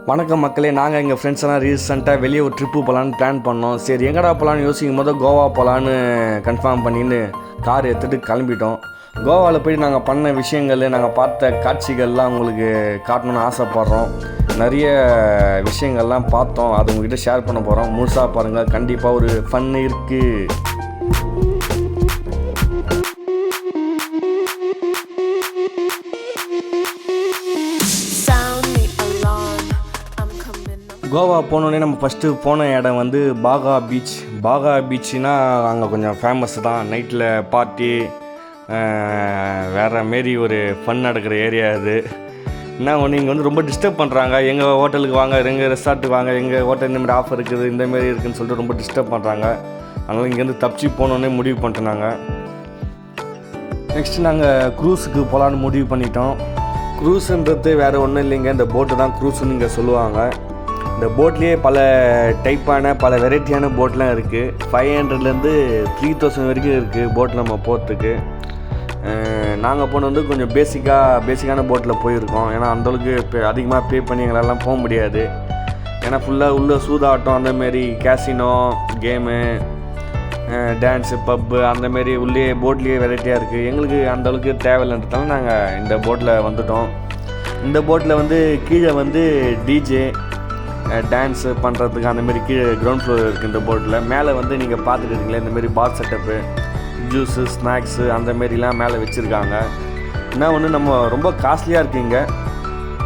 வணக்கம் மக்களே, நாங்கள் எங்கள் ஃப்ரெண்ட்ஸ் எல்லாம் ரீசெண்டாக வெளியே ஒரு ட்ரிப்பு போகலான்னு பிளான் பண்ணோம். சரி எங்கடா போகலான்னு யோசிக்கும் போது கோவா போகலான்னு கன்ஃபார்ம் பண்ணின்னு கார் எடுத்துகிட்டு கிளம்பிட்டோம். கோவாவில் போய் நாங்கள் பண்ண விஷயங்கள், நாங்கள் பார்த்த காட்சிகள்லாம் உங்களுக்கு காட்டணுன்னு ஆசைப்பட்றோம். நிறைய விஷயங்கள்லாம் பார்த்தோம், அது உங்கள்கிட்ட ஷேர் பண்ண போகிறோம். முழுசாக பாருங்கள், கண்டிப்பாக ஒரு ஃபன் இருக்குது. கோவா போனோடனே நம்ம ஃபஸ்ட்டு போன இடம் வந்து பாகா பீச். பாகா பீச்சுனா அங்கே கொஞ்சம் ஃபேமஸ் தான். நைட்டில் பார்ட்டி வேறு மாரி ஒரு ஃபன் நடக்கிற ஏரியா அது. என்ன ஒன்று இங்கே வந்து ரொம்ப டிஸ்டர்ப் பண்ணுறாங்க. எங்கள் ஹோட்டலுக்கு வாங்க, எங்கள் ரெசார்ட்டுக்கு வாங்க, எங்கள் ஹோட்டல் இந்தமாரி ஆஃபர் இருக்குது, இந்தமாரி இருக்குதுன்னு சொல்லிட்டு ரொம்ப டிஸ்டர்ப் பண்ணுறாங்க. அதனால் இங்கேருந்து தப்பிச்சு போனோன்னே முடிவு பண்ணிட்டோம் நாங்கள். நெக்ஸ்ட்டு நாங்கள் க்ரூஸுக்கு போகலான்னு முடிவு பண்ணிட்டோம். க்ரூஸுன்றது வேறு ஒன்றும் இல்லைங்க, இந்த போட்டு தான் க்ரூஸுன்னு இங்கே சொல்லுவாங்க. இந்த போட்லேயே பல டைப்பான பல வெரைட்டியான போட்லாம் இருக்குது. 500லேருந்து 3000 வரைக்கும் இருக்குது போட்டில் நம்ம போகிறதுக்கு. நாங்கள் போனது வந்து கொஞ்சம் பேசிக்கான போட்டில் போயிருக்கோம். ஏன்னா அந்தளவுக்கு அதிகமாக பே பண்ணி எங்களெல்லாம் போக முடியாது. ஏன்னா ஃபுல்லாக உள்ள சூதாட்டம், அந்தமாரி கேசினோ கேமு, டான்ஸு, பப்பு அந்தமாரி உள்ளே போட்லேயே வெரைட்டியாக இருக்குது. எங்களுக்கு அந்தளவுக்கு தேவையில்லைன்றதால நாங்கள் இந்த போட்டில் வந்துட்டோம். இந்த போட்டில் வந்து கீழே வந்து டிஜே டான்ஸு பண்ணுறதுக்கு அந்தமாரி கீழே கிரவுண்ட் ஃப்ளோர் இருக்குது இந்த போட்டில். மேலே வந்து நீங்கள் பார்த்துட்டு இருக்கீங்களா இந்தமாரி பார் செட்டப்பு, ஜூஸு, ஸ்நாக்ஸு அந்தமாரிலாம் மேலே வச்சுருக்காங்க. என்ன ஒன்று நம்ம ரொம்ப காஸ்ட்லியாக இருக்குங்க.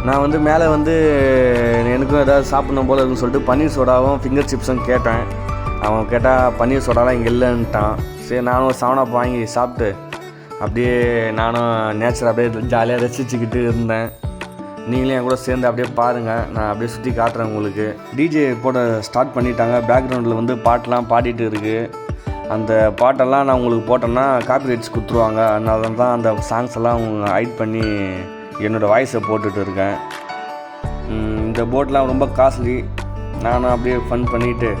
நான் வந்து மேலே வந்து எனக்கும் ஏதாவது சாப்பிடணும் போல் இருக்குன்னு சொல்லிட்டு பன்னீர் சோடாவும் ஃபிங்கர் சிப்ஸும் கேட்டேன். அவன் கேட்டால் பன்னீர் சோடாலாம் இங்கே இல்லைன்ட்டான். சரி நானும் 7up வாங்கி சாப்பிட்டு அப்படியே நானும் நேச்சர் அப்படியே ஜாலியாக ரசிச்சுக்கிட்டு இருந்தேன். நீங்களே என் கூட சேர்ந்து அப்படியே பாருங்கள், நான் அப்படியே சுற்றி காட்டுறேன் உங்களுக்கு. டிஜே போட ஸ்டார்ட் பண்ணிட்டாங்க. பேக்ரவுண்டில் வந்து பாட்டெலாம் பாடிட்டு இருக்குது. அந்த பாட்டெல்லாம் நான் உங்களுக்கு போட்டேன்னா காப்பிரைட்ஸ் கொடுத்துருவாங்க. அதனால தான் அந்த சாங்ஸ் எல்லாம் அவங்க ஹைட் பண்ணி என்னோடய வாய்ஸை போட்டுட்டு இருக்கேன். இந்த போட்லாம் ரொம்ப காஸ்ட்லி. நானும் அப்படியே ஃபன் பண்ணிவிட்டு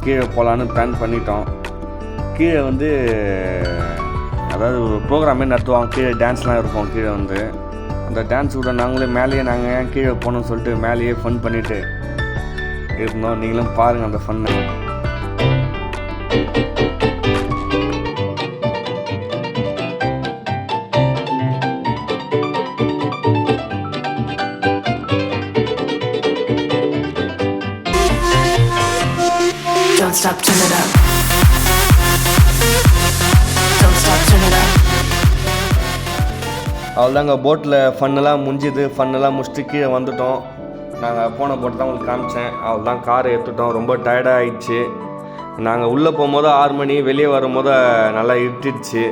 கீழே போகலான்னு பிளான் பண்ணிட்டோம். கீழே வந்து அதாவது ஒரு ப்ரோக்ராமே நடத்துவாங்க. கீழே டான்ஸ்லாம் இருக்கும். கீழே வந்து அந்த டான்ஸ் கூட நாங்கள் ஏன் கீழே போகணும்னு சொல்லிட்டு மேலேயே ஃபன் பண்ணிவிட்டு இருந்தோம். நீங்களும் பாருங்கள் அந்த ஃபன்னை. Don't stop, turn it up. Don't stop, turn it up. அவ்வளோதாங்க, போட்டில் ஃபன்னெல்லாம் முடிச்சுட்டு கீழே வந்துட்டோம். நாங்கள் போன போட்டு தான் உங்களுக்கு காமிச்சேன். அவ்வளோதான், காரை எடுத்துட்டோம். ரொம்ப டயர்டாக ஆயிடுச்சு. நாங்கள் உள்ளே போகும்போது 6 மணி, வெளியே வரும்போது நல்லா இருட்டிடுச்சு.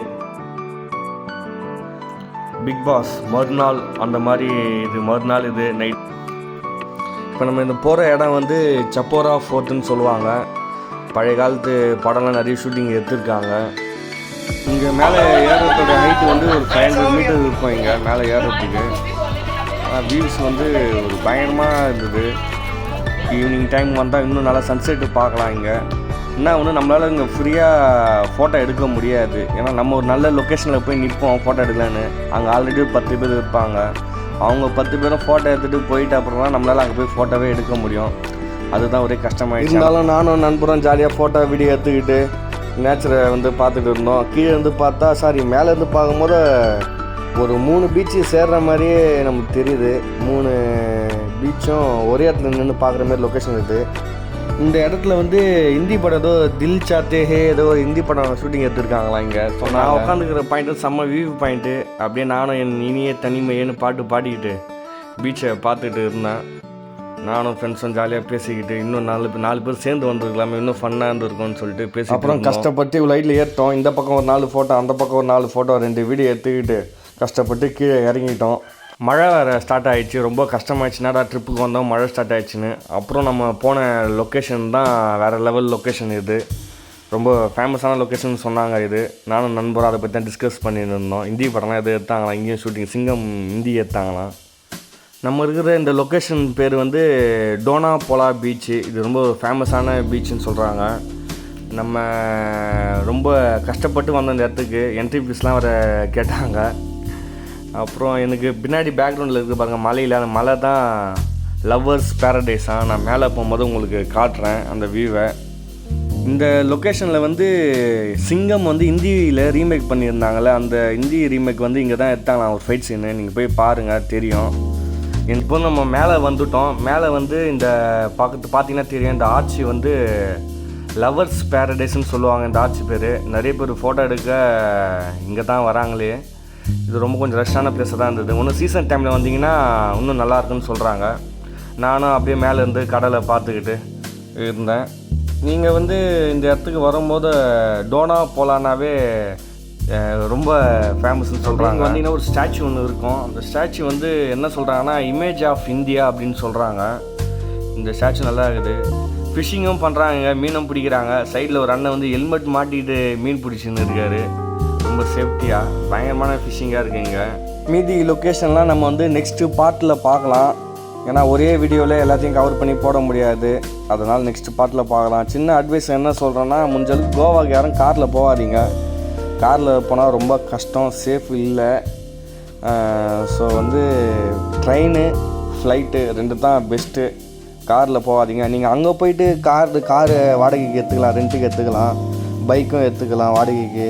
பிக் பாஸ் மறுநாள் அந்த மாதிரி மறுநாள் இது நைட். இப்போ நம்ம இந்த போகிற இடம் வந்து சப்போரா ஃபோர்ட்டுன்னு சொல்லுவாங்க. பழைய காலத்து படம்லாம் நிறைய ஷூட்டிங் எடுத்திருக்காங்க. இங்கே மேலே ஏறுறதோட ஹைட்டு வந்து ஒரு 500 மீட்டர் இருக்கும். இங்கே மேலே ஏறுறதுக்கு வியூஸ் வந்து ஒரு பயங்கரமாக இருந்தது. ஈவினிங் டைம் வந்தால் இன்னும் நல்லா சன்செட்டு பார்க்கலாம். இங்கே என்ன ஒன்று, நம்மளால் இங்கே ஃப்ரீயாக ஃபோட்டோ எடுக்க முடியாது. ஏன்னா நம்ம ஒரு நல்ல லொக்கேஷனில் போய் நிற்போம் ஃபோட்டோ எடுக்கலான்னு. அங்கே ஆல்ரெடி 10 பேர் இருப்பாங்க. அவங்க 10 பேரும் ஃபோட்டோ எடுத்துகிட்டு போயிட்டு அப்புறம் தான் நம்மளால் அங்கே போய் ஃபோட்டோவே எடுக்க முடியும். அதுதான் ஒரே கஷ்டமாயிடுச்சு. இருந்தாலும் நானும் நண்பரும் ஜாலியாக ஃபோட்டோ வீடியோ எடுத்துக்கிட்டு நேச்சரை வந்து பார்த்துட்டு இருந்தோம். கீழே இருந்து பார்த்தா மேலேருந்து பார்க்கும்போது ஒரு 3 பீச்சு சேர்ற மாதிரியே நமக்கு தெரியுது. 3 பீச்சும் ஒரே இடத்துல நின்று பார்க்குற மாதிரி லொக்கேஷன் இருக்குது. இந்த இடத்துல வந்து ஹிந்தி படம் ஏதோ தில் சாத்தே ஹே ஏதோ ஹிந்தி படம் ஷூட்டிங் எடுத்துருக்காங்களா இங்கே. ஸோ நான் உட்காந்துக்கிற பாயிண்ட்டு செம்ம வியூ பாயிண்ட்டு. அப்படியே நானும் என் இனிய தனிமையேன்னு பாட்டு பாடிக்கிட்டு பீச்சை பார்த்துட்டு இருந்தேன். நானும் ஃப்ரெண்ட்ஸும் ஜாலியாக பேசிக்கிட்டு இன்னும் 4 பேர் சேர்ந்து வந்துருக்கலாமே, இன்னும் ஃபன்னாக இருந்திருக்கும்னு சொல்லிட்டு பேசி அப்புறம் கஷ்டப்பட்டு லைட்டில் ஏற்றோம். இந்த பக்கம் ஒரு 4 ஃபோட்டோ, அந்த பக்கம் ஒரு 4 ஃபோட்டோ, 2 வீடியோ எடுத்துக்கிட்டு கஷ்டப்பட்டு கீழே இறங்கிட்டோம். மழை வேறு ஸ்டார்ட் ஆகிடுச்சு. ரொம்ப கஷ்டமாயிடுச்சுனாடா ட்ரிப்புக்கு வந்தோம், மழை ஸ்டார்ட் ஆகிடுச்சின்னு. அப்புறம் நம்ம போன லொக்கேஷன் தான் வேறு லெவல் லொக்கேஷன். இது ரொம்ப ஃபேமஸான லொக்கேஷன் சொன்னாங்க. இது நானும் நண்பரும் அதை பற்றி தான் டிஸ்கஸ் பண்ணிட்டு இருந்தோம். ஹிந்தி படம்லாம் எது எடுத்தாங்களாம் இங்கேயும் ஷூட்டிங், சிங்கம் ஹிந்தி எடுத்தாங்களாம். நம்ம இருக்கிற இந்த லொக்கேஷன் பேர் வந்து டோனா போலா பீச்சு. இது ரொம்ப ஃபேமஸான பீச்சுன்னு சொல்கிறாங்க. நம்ம ரொம்ப கஷ்டப்பட்டு வந்த இந்த இடத்துக்கு என்ட்ரி ஃபீஸ்லாம் வர கேட்டாங்க. அப்புறம் எனக்கு பின்னாடி பேக்ரவுண்டில் இருக்குது பாருங்கள் மலையில், அந்த மலை தான் லவ்வர்ஸ் பேரடைஸாக. நான் மேலே போகும்போது உங்களுக்கு காட்டுறேன் அந்த வியூவை. இந்த லொக்கேஷனில் வந்து சிங்கம் வந்து ஹிந்தியில் ரீமேக் பண்ணியிருந்தாங்கள்ல, அந்த ஹிந்தி ரீமேக் வந்து இங்கே தான் எடுத்தாங்களாம் ஒரு ஃபைட் சீனு. நீங்கள் போய் பாருங்கள், தெரியும். இப்போ நம்ம மேலே வந்துட்டோம். மேலே வந்து இந்த பார்த்தீங்கன்னா தெரியும், இந்த ஆட்சி வந்து லவ்வர்ஸ் பேரடைஸ்ன்னு சொல்லுவாங்க. இந்த ஆட்சி பேர் நிறைய பேர் ஃபோட்டோ எடுக்க இங்கே தான் வராங்களே. இது ரொம்ப கொஞ்சம் ரஷ்ஷான பிளேஸாக தான் இருந்தது. இன்னும் சீசன் டைமில் வந்தீங்கன்னா இன்னும் நல்லாயிருக்குன்னு சொல்கிறாங்க. நானும் அப்படியே மேலே இருந்து கடலை பார்த்துக்கிட்டு இருந்தேன். நீங்கள் வந்து இந்த இடத்துக்கு வரும்போது டோனா போலானாவே ரொம்ப ஃபேமஸ்ன்னு சொல்கிறாங்க. வந்தீங்கன்னா ஒரு ஸ்டாச்சு ஒன்று இருக்கும். அந்த ஸ்டாச்சு வந்து என்ன சொல்கிறாங்கன்னா இமேஜ் ஆஃப் இந்தியா அப்படின்னு சொல்கிறாங்க. இந்த ஸ்டாச்சு நல்லா இருக்குது. ஃபிஷ்ஷிங்கும் பண்ணுறாங்க, மீனும் பிடிக்கிறாங்க. சைடில் ஒரு அண்ணன் வந்து ஹெல்மெட் மாட்டிட்டு மீன் பிடிச்சின்னு இருக்காரு. ரொம்ப சேஃப்டியாக பயங்கரமான ஃபிஷ்ஷிங்காக இருக்குங்க. மீதி லொக்கேஷன்லாம் நம்ம வந்து நெக்ஸ்ட்டு பார்ட்டில் பார்க்கலாம். ஏன்னா ஒரே வீடியோவில் எல்லாத்தையும் கவர் பண்ணி போட முடியாது. அதனால் நெக்ஸ்ட்டு பார்ட்டில் பார்க்கலாம். சின்ன அட்வைஸ் என்ன சொல்கிறேன்னா, முடிஞ்சளவுக்கு கோவாக்கு யாரும் காரில் போகாதீங்க. காரில் போனால் ரொம்ப கஷ்டம், சேஃப் இல்லை. ஸோ வந்து ட்ரெயின், ஃப்ளைட்டு 2 தான் பெஸ்ட்டு. காரில் போகாதீங்க. நீங்கள் அங்கே போயிட்டு காரு வாடகைக்கு எடுத்துக்கலாம், ரெண்ட்டுக்கு எடுத்துக்கலாம், பைக்கும் எடுத்துக்கலாம் வாடகைக்கு.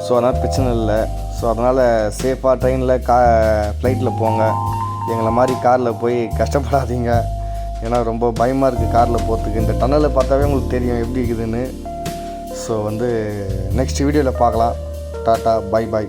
ஸோ அதனால் பிரச்சனை இல்லை. ஸோ அதனால் சேஃபாக ட்ரெயினில் ஃப்ளைட்டில் போங்க. எங்களை மாதிரி காரில் போய் கஷ்டப்படாதீங்க. ஏன்னா ரொம்ப பயமாக இருக்குது காரில் போகிறதுக்கு. இந்த டனலை பார்த்தாவே உங்களுக்கு தெரியும் எப்படி இருக்குதுன்னு. ஸோ வந்து நெக்ஸ்ட் வீடியோவில் பார்க்கலாம். Tata, bye bye.